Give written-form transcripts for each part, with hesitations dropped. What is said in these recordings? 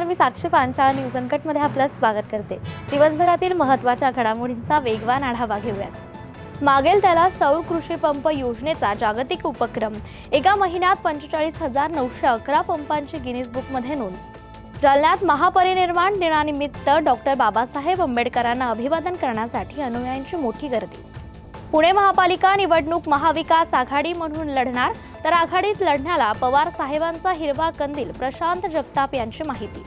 मी साक्षी Panchal news अनकटमध्ये आपलं स्वागत करते। दिवसभरातील महत्त्वाच्या घडामोडींचा वेगवान आढावा घेऊयात। मागेल त्याला सौर कृषी पंप योजनेचा जागतिक उपक्रम। एका महिन्यात 45,911 पंपांची गिनीज बुकमध्ये नोंद। जालन्यात महापरिनिर्वाण दिनानिमित्त डॉक्टर बाबासाहेब आंबेडकरांना अभिवादन करण्यासाठी अनुयायांची मोठी गर्दी। पुणे महापालिका निवडणूक महाविकास आघाडी म्हणून लढणार, तर आघाडीत लढण्याला पवार साहेबांचा हिरवा कंदील। प्रशांत जगताप यांची माहिती।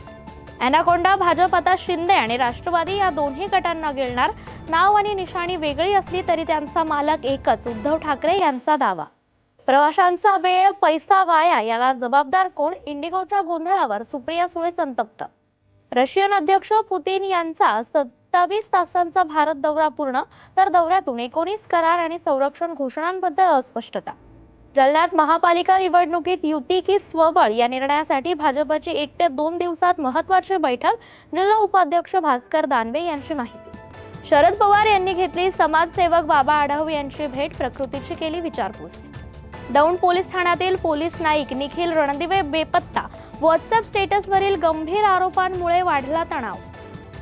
अॅनाकोंडा भाजप आता शिंदे आणि राष्ट्रवादी या दोन्ही गटांना गिळणार। नाव आणि निशाणी वेगळी असली तरी त्यांचा मालक एकच, उद्धव ठाकरे यांचा दावा। प्रवाशांचा वेळ पैसा वाया याला जबाबदार कोण? इंडिगोच्या गोंधळावर सुप्रिया सुळे संतप्त। रशियन अध्यक्ष पुतिन यांचा 27 तासांचा भारत दौरा पूर्ण, तर दौऱ्यातून 19 करार आणि संरक्षण घोषणांबद्दल अस्पष्टता। जालन्यात महापालिका निवडणुकीत युती की स्वबळ या निर्णयासाठी भाजपची 1 ते 2 दिवसात महत्त्वाची बैठक। जिल्हा उपाध्यक्ष भास्कर दानवे यांची माहिती। शरद पवार यांनी घेतली समाजसेवक बाबा आढाव यांची भेट, प्रकृतीची केली विचारपूस। दौंड पोलीस ठाण्यातील पोलीस नाईक निखिल रणदिवे बेपत्ता। व्हॉट्सअप स्टेटसवरील गंभीर आरोपांमुळे वाढला तणाव।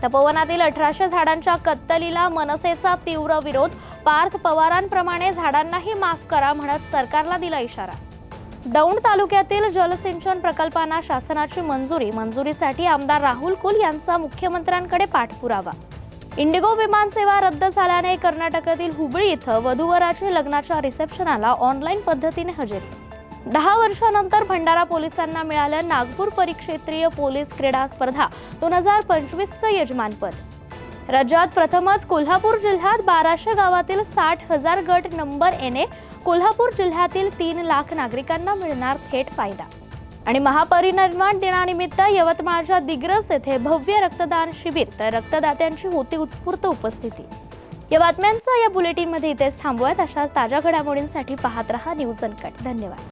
तपोवनातील 1800 झाडांच्या कत्तलीला मनसेचा तीव्र विरोध। पार्थ पवारांप्रमाणे झाडांनाही माफ करा म्हणत सरकारला दिला इशारा। दौंड तालुक्यातील जलसिंचन प्रकल्पांना शासनाची मंजुरीसाठी आमदार राहुल कुल यांचा मुख्यमंत्र्यांकडे पाठपुरावा। इंडिगो विमानसेवा रद्द झाल्याने कर्नाटकातील हुबळी इथं वधूवराची लग्नाच्या रिसेप्शनाला ऑनलाईन पद्धतीने हजेरी। 10 वर्षांनंतर भंडारा पोलिसांना मिळालं नागपूर परिक्षेत्रीय पोलीस क्रीडा स्पर्धा 2025चं यजमानपद। राज्यात प्रथमच कोल्हापूर जिल्ह्यात 1200 गावातील 60,000 गट नंबर येणे। कोल्हापूर जिल्ह्यातील 3 लाख नागरिकांना मिळणार थेट फायदा। आणि महापरिनिर्वाण दिनानिमित्त यवतमाळच्या दिग्रस येथे भव्य रक्तदान शिबिर, तर रक्तदात्यांची होती उत्स्फूर्त उपस्थिती। या बातम्यांचा या बुलेटिनमध्ये इथेच थांबूयात। अशाच ताज्या घडामोडींसाठी पाहत रहा न्यूज अनकट। धन्यवाद।